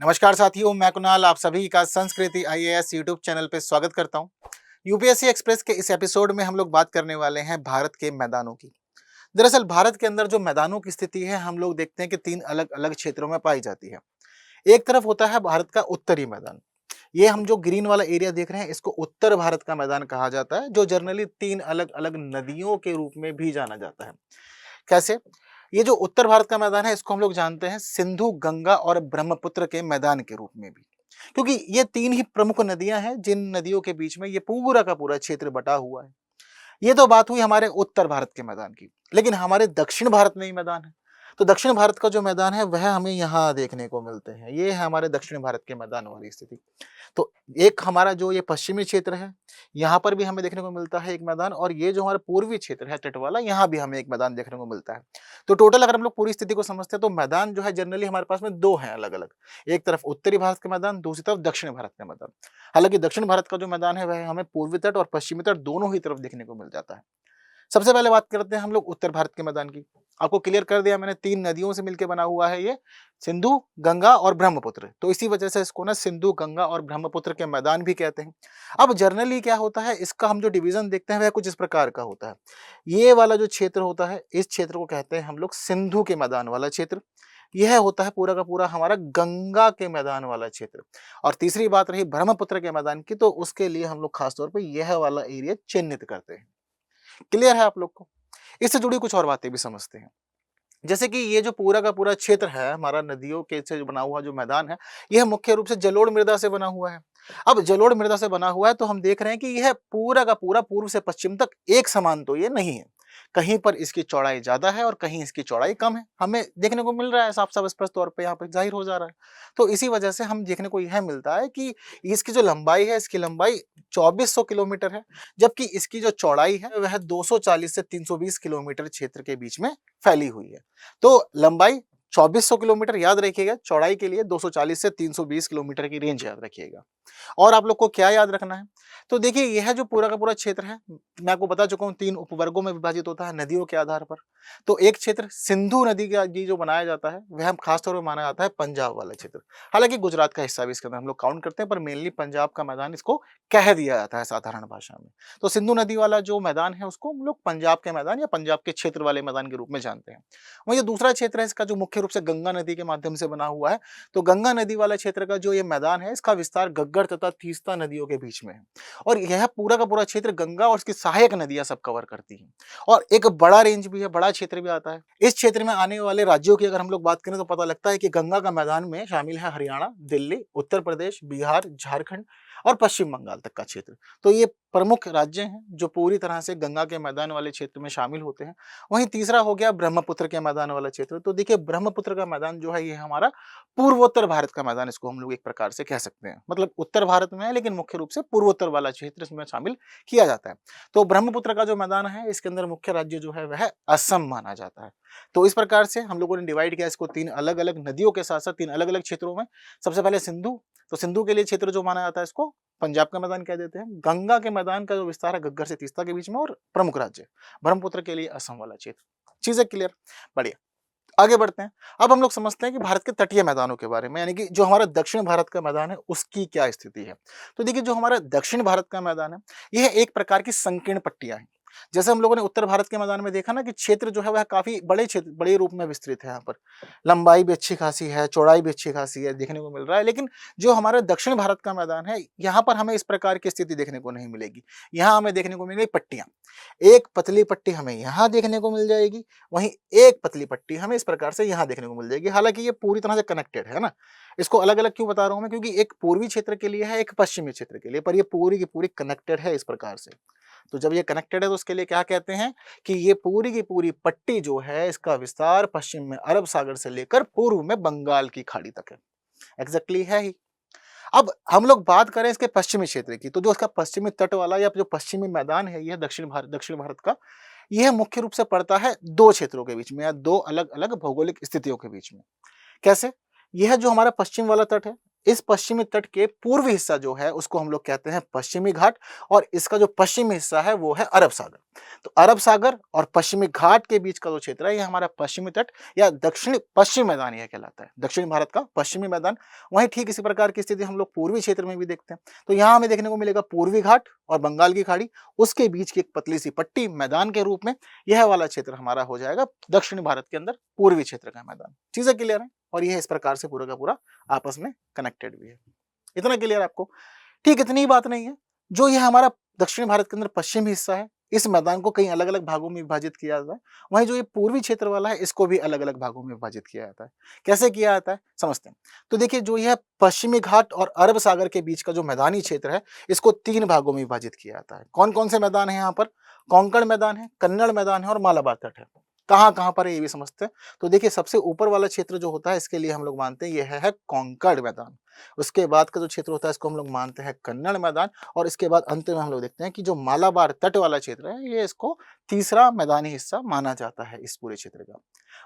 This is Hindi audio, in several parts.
नमस्कार साथियों, मैं कुणाल आप सभी का संस्कृति आईएएस यूट्यूब चैनल पे स्वागत करता हूँ। यूपीएससी एक्सप्रेस के इस एपिसोड में हम लोग बात करने वाले हैं भारत के मैदानों की। दरअसल भारत के अंदर जो मैदानों की स्थिति है, हम लोग देखते हैं कि तीन अलग अलग क्षेत्रों में पाई जाती है। एक तरफ होता है भारत का उत्तरी मैदान। ये हम जो ग्रीन वाला एरिया देख रहे हैं, इसको उत्तर भारत का मैदान कहा जाता है, जो जनरली तीन अलग अलग नदियों के रूप में भी जाना जाता है। कैसे? ये जो उत्तर भारत का मैदान है, इसको हम लोग जानते हैं सिंधु, गंगा और ब्रह्मपुत्र के मैदान के रूप में भी, क्योंकि ये तीन ही प्रमुख नदियां हैं जिन नदियों के बीच में ये पूरा का पूरा क्षेत्र बटा हुआ है। ये तो बात हुई हमारे उत्तर भारत के मैदान की, लेकिन हमारे दक्षिण भारत में ही मैदान है। तो दक्षिण भारत का जो मैदान है वह हमें यहाँ देखने को मिलते हैं। ये है हमारे दक्षिण भारत के मैदान वाली स्थिति। तो एक हमारा जो ये पश्चिमी क्षेत्र है, यहाँ पर भी हमें देखने को मिलता है एक मैदान, और ये जो हमारा पूर्वी क्षेत्र है तट वाला, यहाँ भी हमें एक मैदान देखने को मिलता है। तो टोटल अगर हम लोग पूरी स्थिति को समझते हैं तो मैदान जो है जनरली हमारे पास में दो हैं अलग अलग। एक तरफ उत्तरी भारत का मैदान, दूसरी तरफ दक्षिण भारत का मैदान। हालांकि दक्षिण भारत का जो मैदान है वह हमें पूर्वी तट और पश्चिमी तट दोनों ही तरफ देखने को मिल जाता है। सबसे पहले बात करते हैं हम लोग उत्तर भारत के मैदान की। आपको क्लियर कर दिया मैंने, तीन नदियों से मिलकर बना हुआ है ये, सिंधु, गंगा और ब्रह्मपुत्र। तो इसी वजह से इसको ना सिंधु, गंगा और ब्रह्मपुत्र के मैदान भी कहते हैं। अब जनरली क्या होता है, इसका हम जो डिवीजन देखते हैं वह कुछ इस प्रकार का होता है। ये वाला जो क्षेत्र होता है, इस क्षेत्र को कहते हैं हम लोग सिंधु के मैदान वाला क्षेत्र। यह होता है पूरा का पूरा हमारा गंगा के मैदान वाला क्षेत्र। और तीसरी बात रही ब्रह्मपुत्र के मैदान की, तो उसके लिए हम लोग खासतौर पर यह वाला एरिया चिन्हित करते हैं। क्लियर है आप लोग को? इससे जुड़ी कुछ और बातें भी समझते हैं। जैसे कि ये जो पूरा का पूरा क्षेत्र है हमारा नदियों के से बना हुआ जो मैदान है, यह मुख्य रूप से जलोढ़ मृदा से बना हुआ है। अब जलोढ़ मृदा से बना हुआ है तो हम देख रहे हैं कि यह पूरा का पूरा पूर्व से पश्चिम तक एक समान तो ये नहीं है। कहीं पर इसकी चौड़ाई ज्यादा है और कहीं इसकी चौड़ाई कम है, हमें देखने को मिल रहा है साफ साफ स्पष्ट तौर पे, यहाँ पे जाहिर हो जा रहा है। तो इसी वजह से हम देखने को यह मिलता है कि इसकी जो लंबाई है, इसकी लंबाई 2400 किलोमीटर है, जबकि इसकी जो चौड़ाई है वह 240 से 320 किलोमीटर क्षेत्र के बीच में फैली हुई है। तो लंबाई 2400 किलोमीटर याद रखिएगा, चौड़ाई के लिए 240 से 320 किलोमीटर की रेंज याद रखिएगा। और आप लोग को क्या याद रखना है, तो देखिए यह जो पूरा का पूरा क्षेत्र है, मैं आपको बता चुका हूँ तीन उपवर्गों में विभाजित होता है नदियों के आधार पर। तो एक क्षेत्र सिंधु नदी का जी जो बनाया जाता है वह हम खासतौर पर माना जाता है पंजाब वाला क्षेत्र। हालांकि गुजरात का हिस्सा भी इसके अंदर हम लोग काउंट करते हैं, पर मेनली पंजाब का मैदान इसको कह दिया जाता है साधारण भाषा में। तो सिंधु नदी वाला जो मैदान है उसको हम लोग पंजाब के मैदान या पंजाब के क्षेत्र वाले मैदान के रूप में जानते हैं। वहीं जो दूसरा क्षेत्र है इसका, जो मुख्य रूप से गंगा नदी के माध्यम से बना हुआ है, तो गंगा नदी वाला क्षेत्र का जो ये मैदान है, इसका विस्तार गग्गर तथा तीस्ता नदियों के बीच में है। और यह पूरा का पूरा क्षेत्र गंगा और इसकी सहायक नदियां सब कवर करती हैं। और एक बड़ा रेंज भी है, बड़ा क्षेत्र भी आता है। इस क्षेत्र में आने वाले राज्यों की अगर हम लोग बात करें तो पता लगता है कि गंगा का मैदान में शामिल है हरियाणा, दिल्ली, उत्तर प्रदेश, बिहार, झारखंड और पश्चिम बंगाल तक का क्षेत्र। तो ये प्रमुख राज्य हैं जो पूरी तरह से गंगा के मैदान वाले क्षेत्र में शामिल होते हैं। वहीं तीसरा हो गया ब्रह्मपुत्र के मैदान वाला क्षेत्र। तो देखिए ब्रह्मपुत्र का मैदान जो है ये हमारा पूर्वोत्तर भारत का मैदान, इसको हम लोग एक प्रकार से कह सकते हैं। मतलब उत्तर भारत में है लेकिन मुख्य रूप से पूर्वोत्तर वाला क्षेत्र इसमें शामिल किया जाता है। तो ब्रह्मपुत्र का जो मैदान है इसके अंदर मुख्य राज्य जो है वह असम माना जाता है। तो इस प्रकार से हम लोगों ने डिवाइड किया इसको तीन अलग अलग नदियों के साथ साथ तीन अलग अलग क्षेत्रों में। सबसे पहले सिंधु, तो सिंधु के लिए क्षेत्र जो माना जाता है इसको पंजाब का मैदान कह देते हैं। गंगा के मैदान का जो विस्तार है गग्गर से तीस्ता के बीच में, और प्रमुख राज्य ब्रह्मपुत्र के लिए असम वाला क्षेत्र। चीजें क्लियर? बढ़िया, आगे बढ़ते हैं। अब हम लोग समझते हैं कि भारत के तटीय मैदानों के बारे में, यानी कि जो हमारा दक्षिण भारत का मैदान है उसकी क्या स्थिति है। तो देखिए जो हमारा दक्षिण भारत का मैदान है यह एक प्रकार की संकीर्ण पट्टियां हैं। जैसे हम लोगों ने उत्तर भारत के मैदान में देखा ना कि क्षेत्र जो है वह काफी बड़े क्षेत्र, बड़े रूप में विस्तृत है। यहाँ पर लंबाई भी अच्छी खासी है, चौड़ाई भी अच्छी खासी है, देखने को मिल रहा है। लेकिन जो हमारा दक्षिण भारत का मैदान है, यहाँ पर हमें इस प्रकार की स्थिति देखने को नहीं मिलेगी। यहाँ हमें देखने को मिलेगी पट्टियां। एक पतली पट्टी हमें यहाँ देखने को मिल जाएगी, वहीं एक पतली पट्टी हमें इस प्रकार से यहाँ देखने को मिल जाएगी। हालांकि ये पूरी तरह से कनेक्टेड है ना। इसको अलग अलग क्यों बता रहा हूं मैं, क्योंकि एक पूर्वी क्षेत्र के लिए है, एक पश्चिमी क्षेत्र के लिए, पर ये पूरी की पूरी कनेक्टेड है इस प्रकार से। तो जब ये कनेक्टेड है तो उसके लिए क्या कहते हैं कि ये पूरी की पूरी पट्टी जो है इसका विस्तार पश्चिम में अरब सागर से लेकर पूर्व में बंगाल की खाड़ी तक है। एग्जैक्टली है ही। अब हम लोग बात करें इसके पश्चिमी क्षेत्र की, तो जो इसका पश्चिमी तट वाला या जो पश्चिमी मैदान है यह दक्षिण भारत का, यह मुख्य रूप से पड़ता है दो क्षेत्रों के बीच में या दो अलग अलग भौगोलिक स्थितियों के बीच में। कैसे? यह जो हमारा पश्चिम वाला तट है इस पश्चिमी तट के पूर्वी हिस्सा जो है उसको हम लोग कहते हैं पश्चिमी घाट, और इसका जो पश्चिमी हिस्सा है वो है अरब सागर। तो अरब सागर और पश्चिमी घाट के बीच का जो क्षेत्र है ये हमारा पश्चिमी तट या दक्षिणी पश्चिम मैदान यह कहलाता है, दक्षिण भारत का पश्चिमी मैदान। वहीं ठीक इसी प्रकार की स्थिति हम लोग पूर्वी क्षेत्र में भी देखते हैं। तो यहाँ हमें देखने को मिलेगा पूर्वी घाट और बंगाल की खाड़ी, उसके बीच की एक पतली सी पट्टी मैदान के रूप में, यह वाला क्षेत्र हमारा हो जाएगा दक्षिण भारत के अंदर पूर्वी क्षेत्र का मैदान। चीजें क्लियर है, और यह इस प्रकार से पूरा का पूरा आपस में कनेक्टेड भी है। इतना क्लियर आपको? ठीक, इतनी ही बात नहीं है। जो यह हमारा दक्षिण भारत के अंदर पश्चिमी हिस्सा है, इस मैदान को कई अलग-अलग भागों में विभाजित किया जाता है। वहीं जो ये पूर्वी क्षेत्र वाला है, इसको भी अलग-अलग भागों में विभाजित किया जाता है। कैसे किया जाता है, समझते हैं। तो देखिए, जो यह पश्चिमी घाट और अरब सागर के बीच का जो मैदानी क्षेत्र है, इसको 3 भागों में विभाजित किया जाता है। कौन-कौन से मैदान है यहाँ पर? कोंकण मैदान है, कन्नड़ मैदान है और मालाबार तट है। कहाँ-कहाँ पर है ये भी समझते हैं। तो देखिए, सबसे ऊपर वाला क्षेत्र जो होता है, इसके लिए हम लोग मानते हैं यह है कोंकण मैदान। उसके बाद का जो क्षेत्र होता है, इसको हम लोग मानते हैं कन्नड़ मैदान, और इसके बाद अंत में हम लोग देखते हैं कि जो मालाबार तट वाला क्षेत्र है, ये इसको तीसरा मैदानी हिस्सा माना जाता है इस पूरे क्षेत्र का।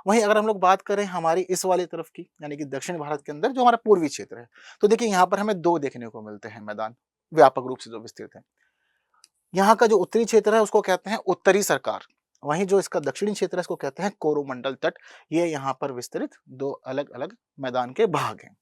वहीं अगर हम लोग बात करें हमारी इस वाली तरफ की, यानी कि दक्षिण भारत के अंदर जो हमारा पूर्वी क्षेत्र है, तो देखिए यहाँ पर हमें 2 देखने को मिलते हैं मैदान, व्यापक रूप से जो विस्तृत है। यहाँ का जो उत्तरी क्षेत्र है उसको कहते हैं उत्तरी सरकार, वहीं जो इसका दक्षिणी क्षेत्र है इसको कहते हैं कोरोमंडल तट। ये यहाँ पर विस्तृत 2 अलग-अलग मैदान के भाग हैं।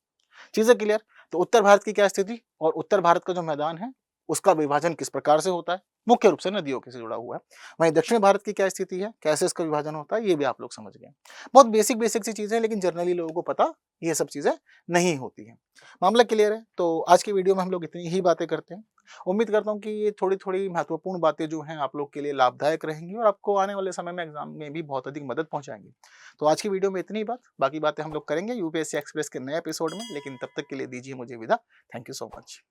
चीजें क्लियर? तो उत्तर भारत की क्या स्थिति और उत्तर भारत का जो मैदान है उसका विभाजन किस प्रकार से होता है? मुख्य रूप से नदियों के से जुड़ा हुआ है। वहीं दक्षिण भारत की क्या स्थिति है, कैसे इसका विभाजन होता है, ये भी आप लोग समझ गए। बहुत बेसिक बेसिक सी चीजें हैं, लेकिन जनरली लोगों को पता ये सब चीजें नहीं होती हैं। मामला क्लियर है? तो आज की वीडियो में हम लोग इतनी ही बातें करते हैं। उम्मीद करता हूँ कि ये थोड़ी-थोड़ी महत्वपूर्ण बातें जो हैं आप लोग के लिए लाभदायक रहेंगी और आपको आने वाले समय में एग्जाम में भी बहुत अधिक मदद पहुँचाएँगी। तो आज की वीडियो में इतनी ही बात, बाकी बातें हम लोग करेंगे यूपीएससी एक्सप्रेस के नए एपिसोड में, लेकिन तब तक के लिए दीजिए मुझे विदा। Thank you so much.